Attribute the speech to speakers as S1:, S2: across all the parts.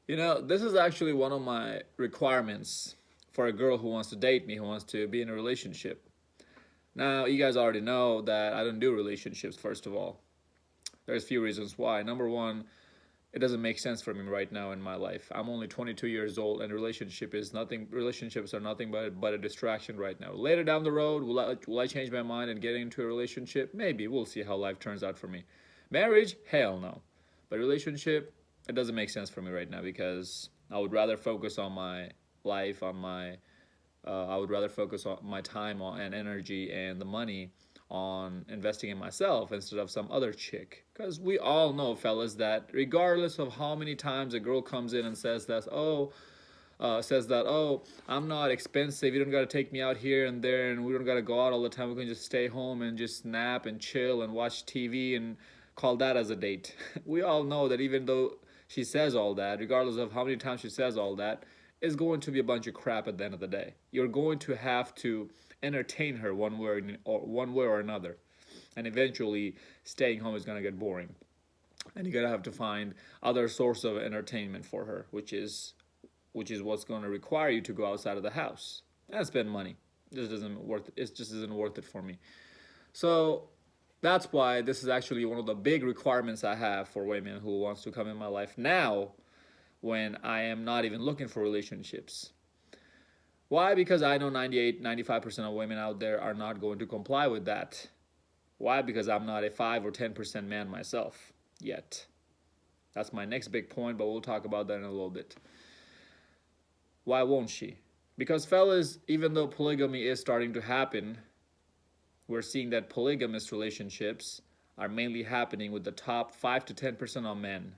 S1: This is actually one of my requirements for a girl who wants to date me, who wants to be in a relationship. Now, you guys already know that I don't do relationships, first of all. There's a few reasons why. Number one, it doesn't make sense for me right now in my life. I'm only 22 years old, and relationships are nothing but a distraction right now. Later down the road, will I change my mind and get into a relationship? Maybe. We'll see how life turns out for me. Marriage? Hell no. But relationship, it doesn't make sense for me right now because I would rather focus on my life, on my I would rather focus on my time and energy and the money on investing in myself instead of some other chick. Because we all know, fellas, that regardless of how many times a girl comes in and says that, I'm not expensive. You don't got to take me out here and there, and we don't got to go out all the time. We can just stay home and just nap and chill and watch TV and call that as a date. We all know that even though she says all that, regardless of how many times she says all that, it's going to be a bunch of crap at the end of the day. You're going to have to entertain her one way or another, and eventually staying home is going to get boring, and you're going to have to find other source of entertainment for her, which is what's going to require you to go outside of the house and spend money. It just isn't worth it for me. So that's why this is actually one of the big requirements I have for women who wants to come in my life now when I am not even looking for relationships. Why? Because I know 98, 95% of women out there are not going to comply with that. Why? Because I'm not a 5 or 10% man myself yet. That's my next big point, but we'll talk about that in a little bit. Why won't she? Because, fellas, even though polygamy is starting to happen, we're seeing that polygamous relationships are mainly happening with the top 5 to 10% of men,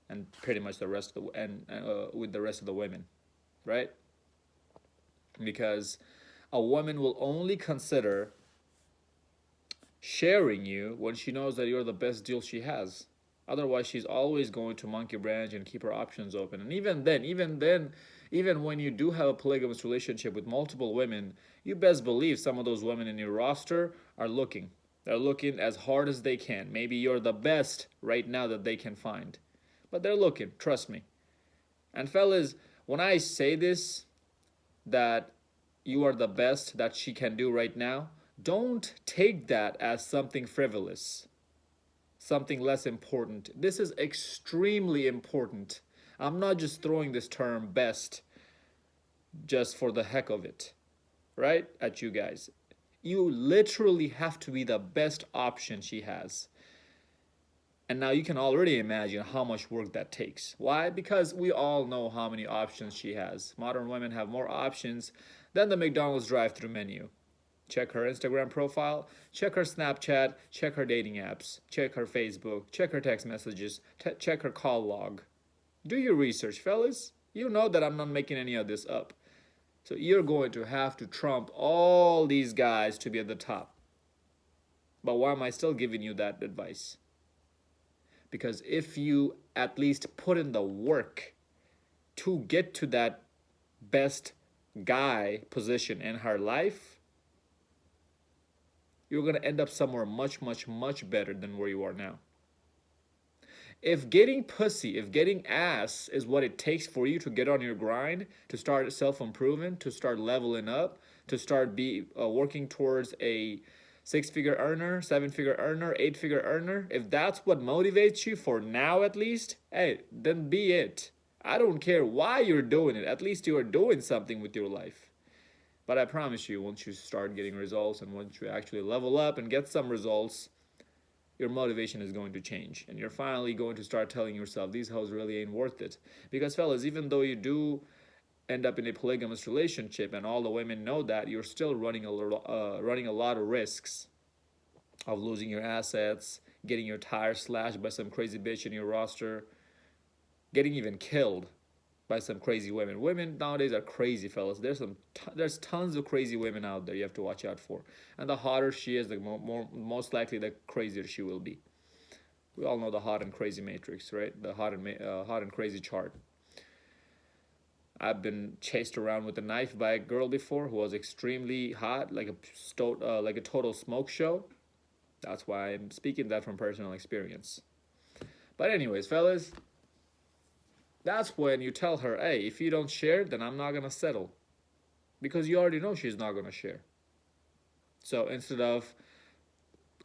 S1: and pretty much the rest of with the rest of the women, right? Because a woman will only consider sharing you when she knows that you're the best deal she has. Otherwise, she's always going to monkey branch and keep her options open. And even when you do have a polygamous relationship with multiple women, you best believe some of those women in your roster are looking. They're looking as hard as they can. Maybe you're the best right now that they can find. But they're looking, trust me. And fellas, when I say this, that you are the best that she can do right now, don't take that as something frivolous, something less important. This is extremely important. I'm not just throwing this term best just for the heck of it, right? At you guys. You literally have to be the best option she has. And now you can already imagine how much work that takes. Why? Because we all know how many options she has. Modern women have more options than the McDonald's drive-thru menu. Check her Instagram profile, check her Snapchat, check her dating apps, check her Facebook, check her text messages, check her call log. Do your research, fellas. You know that I'm not making any of this up. So you're going to have to trump all these guys to be at the top. But why am I still giving you that advice? Because if you at least put in the work to get to that best guy position in her life, you're going to end up somewhere much, much, much better than where you are now. If getting pussy, if getting ass is what it takes for you to get on your grind, to start self-improving, to start leveling up, to start working towards a 6-figure earner, 7-figure earner, 8-figure earner, if that's what motivates you for now at least, hey, then be it. I don't care why you're doing it. At least you are doing something with your life. But I promise you, once you start getting results and once you actually level up and get some results, your motivation is going to change. And you're finally going to start telling yourself, these hoes really ain't worth it. Because fellas, even though you do end up in a polygamous relationship and all the women know that, you're still running a lot of risks of losing your assets, getting your tires slashed by some crazy bitch in your roster, getting even killed by some crazy women. Women nowadays are crazy, fellas. There's tons of crazy women out there you have to watch out for. And the hotter she is, the most likely the crazier she will be. We all know the hot and crazy matrix, right? The hot and crazy chart. I've been chased around with a knife by a girl before who was extremely hot, like a total smoke show. That's why I'm speaking that from personal experience. But anyways, fellas, That's when you tell her, hey, if you don't share, then I'm not gonna settle. Because you already know she's not gonna share. So instead of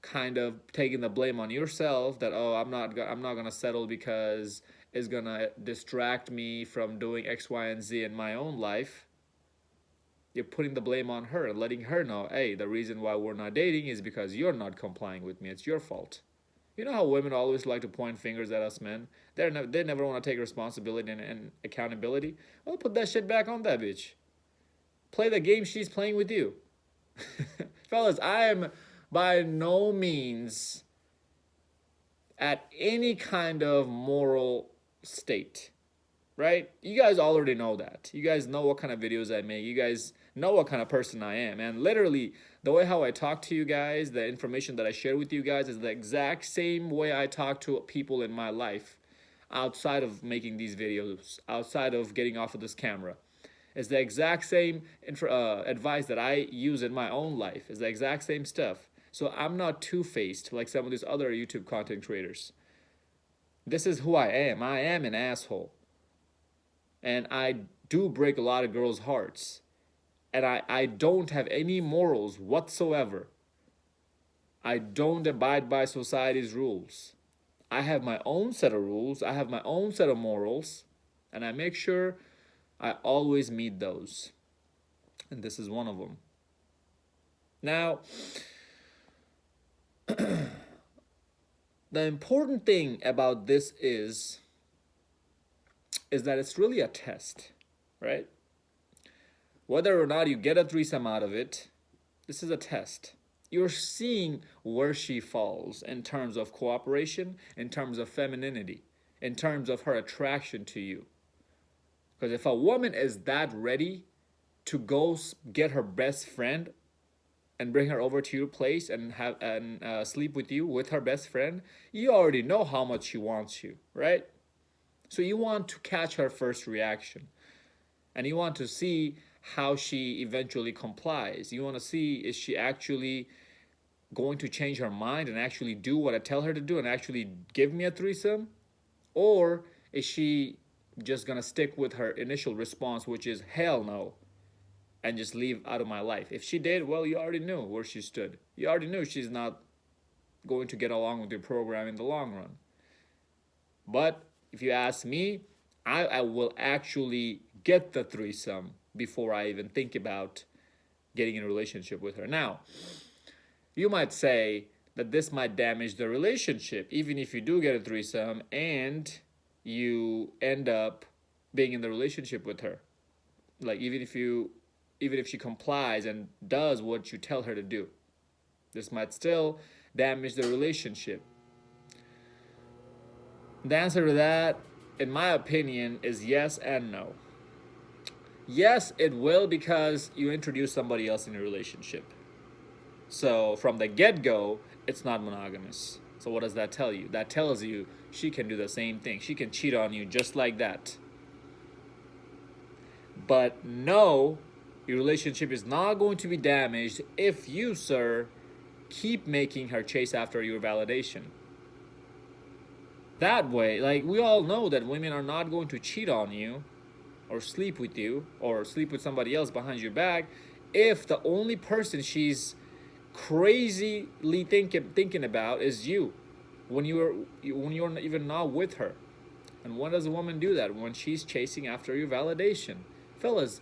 S1: kind of taking the blame on yourself that, oh, I'm not gonna settle because it's gonna distract me from doing X, Y, and Z in my own life, you're putting the blame on her and letting her know, hey, the reason why we're not dating is because you're not complying with me. It's your fault. You know how women always like to point fingers at us men? They never want to take responsibility and accountability. Well, put that shit back on that bitch. Play the game she's playing with you. Fellas, I am by no means at any kind of moral state, right? You guys already know that. You guys know what kind of videos I make. You guys know what kind of person I am. And literally, the way how I talk to you guys, the information that I share with you guys is the exact same way I talk to people in my life outside of making these videos, outside of getting off of this camera. It's the exact same advice that I use in my own life. It's the exact same stuff. So I'm not two-faced like some of these other YouTube content creators. This is who I am. I am an asshole. And I do break a lot of girls' hearts. And I don't have any morals whatsoever. I don't abide by society's rules. I have my own set of rules. I have my own set of morals. And I make sure I always meet those. And this is one of them. Now, the important thing about this is that it's really a test, right? Whether or not you get a threesome out of it, this is a test. You're seeing where she falls in terms of cooperation, in terms of femininity, in terms of her attraction to you. Because if a woman is that ready to go get her best friend and bring her over to your place and sleep with you with her best friend, you already know how much she wants you, right? So you want to catch her first reaction, and you want to see how she eventually complies. You want to see, is she actually going to change her mind and actually do what I tell her to do and actually give me a threesome? Or is she just gonna stick with her initial response, which is hell no, and just leave out of my life? If she did, well, you already knew where she stood. You already knew she's not going to get along with your program in the long run. But if you ask me, I will actually get the threesome before I even think about getting in a relationship with her. Now, you might say that this might damage the relationship, even if you do get a threesome and you end up being in the relationship with her. Like even if she complies and does what you tell her to do, this might still damage the relationship. The answer to that, in my opinion, is yes and no. Yes, it will, because you introduce somebody else in your relationship. So from the get-go, it's not monogamous. So what does that tell you? That tells you she can do the same thing. She can cheat on you just like that. But no, your relationship is not going to be damaged if you, sir, keep making her chase after your validation. That way, like, we all know that women are not going to cheat on you or sleep with you or sleep with somebody else behind your back if the only person she's crazily thinking about is you when you're even not with her. And when does a woman do that? When she's chasing after your validation. Fellas,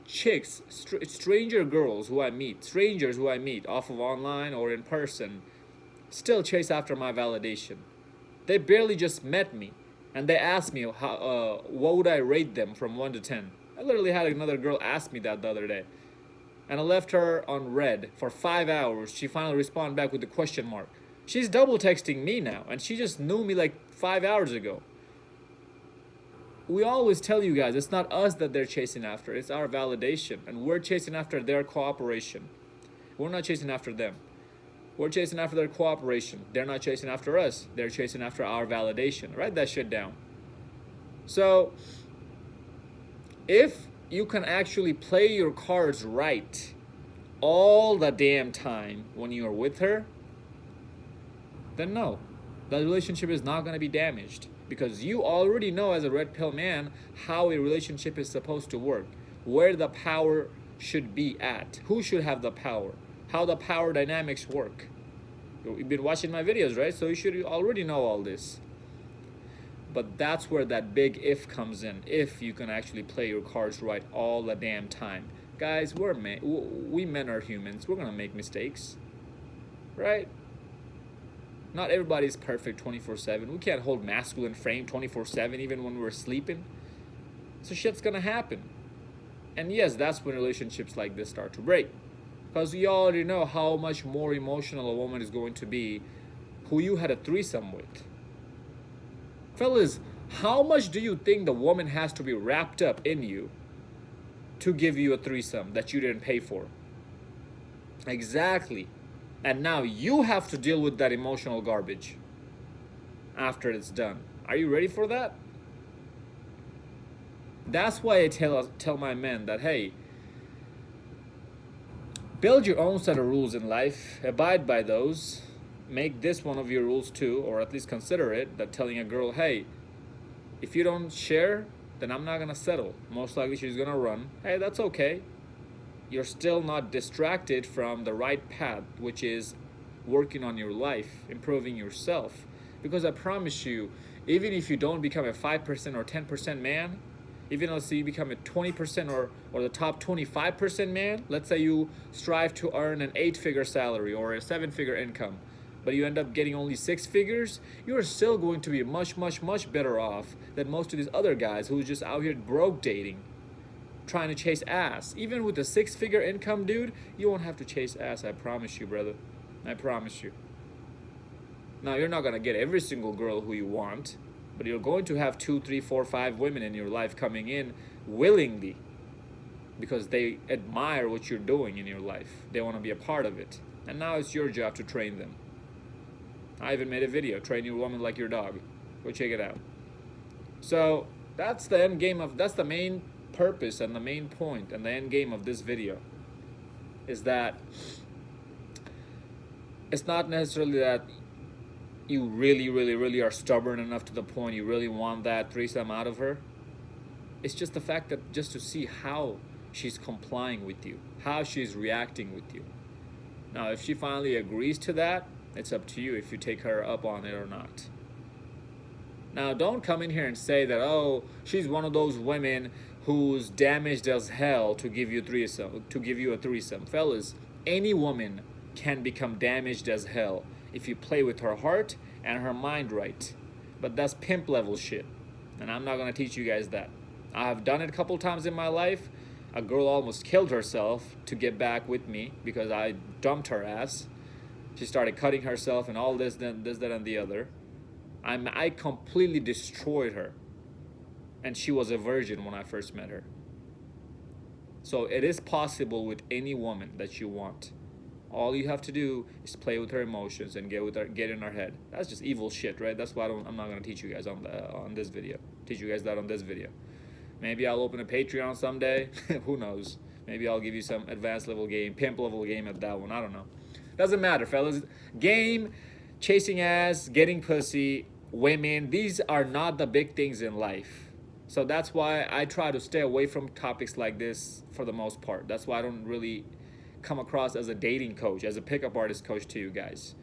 S1: chicks, stranger girls who I meet, strangers who I meet off of online or in person, still chase after my validation. They barely just met me, and they asked me what would I rate them from 1 to 10. I literally had another girl ask me that the other day, and I left her on red for 5 hours. She finally responded back with a question mark. She's double texting me now, and she just knew me like 5 hours ago. We always tell you guys, it's not us that they're chasing after, it's our validation, and we're chasing after their cooperation. We're not chasing after them. We're chasing after their cooperation. They're not chasing after us. They're chasing after our validation. Write that shit down. So, if you can actually play your cards right all the damn time when you're with her, then no, the relationship is not going to be damaged. because you already know as a red pill man how a relationship is supposed to work, where the power should be at, who should have the power, how the power dynamics work. You've been watching my videos, right? So you should already know all this. But that's where that big if comes in. If you can actually play your cards right all the damn time. Guys, we men are humans. We're gonna make mistakes, right? Not everybody's perfect 24/7. We can't hold masculine frame 24/7 even when we're sleeping. So shit's gonna happen. And yes, that's when relationships like this start to break. Because you already know how much more emotional a woman is going to be who you had a threesome with. Fellas, how much do you think the woman has to be wrapped up in you to give you a threesome that you didn't pay for? Exactly. And now you have to deal with that emotional garbage after it's done. Are you ready for that? That's why I tell my men that, hey, build your own set of rules in life, abide by those, make this one of your rules too, or at least consider it, that telling a girl, hey, if you don't share, then I'm not gonna settle. Most likely she's gonna run. Hey, that's okay. You're still not distracted from the right path, which is working on your life, improving yourself. Because I promise you, even if you don't become a 5% or 10% man, even let's say you become a 20% or the top 25% man, let's say you strive to earn an 8-figure salary or a 7-figure income, but you end up getting only 6 figures, you're still going to be much, much, much better off than most of these other guys who are just out here broke dating, trying to chase ass. Even with a 6-figure income, dude, you won't have to chase ass, I promise you, brother. I promise you. Now, you're not gonna get every single girl who you want, but you're going to have 2, 3, 4, 5 women in your life coming in willingly because they admire what you're doing in your life. They want to be a part of it. And now it's your job to train them. I even made a video, train your woman like your dog. Go check it out. So that's the end game of, that's the main purpose and the main point and the end game of this video, is that it's not necessarily that you really are stubborn enough to the point you really want that threesome out of her. It's just the fact that just to see how she's complying with you, how she's reacting with you. Now, if she finally agrees to that, it's up to you if you take her up on it or not. Now, don't come in here and say that, oh, she's one of those women who's damaged as hell to give you a threesome. Fellas, any woman can become damaged as hell if you play with her heart and her mind right. But that's pimp level shit, and I'm not gonna teach you guys that. I have done it a couple times in my life. A girl almost killed herself to get back with me because I dumped her ass. She started cutting herself and all this, then this, that, and the other. I completely destroyed her, and she was a virgin when I first met her. So it is possible with any woman that you want. All you have to do is play with her emotions and get in her head. That's just evil shit, right? That's why I'm not gonna teach you guys on this video. Teach you guys that on this video. Maybe I'll open a Patreon someday. Who knows? Maybe I'll give you some advanced level game, pimp level game at that one. I don't know. Doesn't matter, fellas. Game, chasing ass, getting pussy, women, these are not the big things in life. So that's why I try to stay away from topics like this for the most part. That's why I don't really come across as a dating coach, as a pickup artist coach to you guys.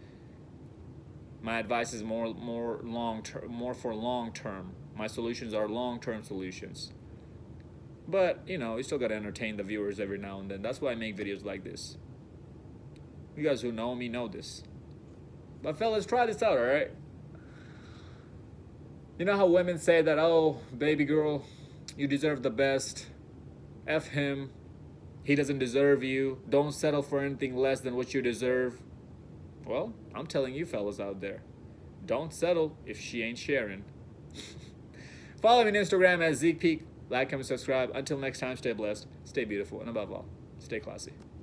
S1: My advice is more long term, more for long term. My solutions are long-term solutions. But, you know, you still gotta entertain the viewers every now and then. That's why I make videos like this. You guys who know me know this. But fellas, try this out, alright? You know how women say that, oh, baby girl, you deserve the best. F him. He doesn't deserve you. Don't settle for anything less than what you deserve. Well, I'm telling you fellas out there, don't settle if she ain't sharing. Follow me on Instagram at Zeekpeak. Like, comment, subscribe. Until next time, stay blessed, stay beautiful, and above all, stay classy.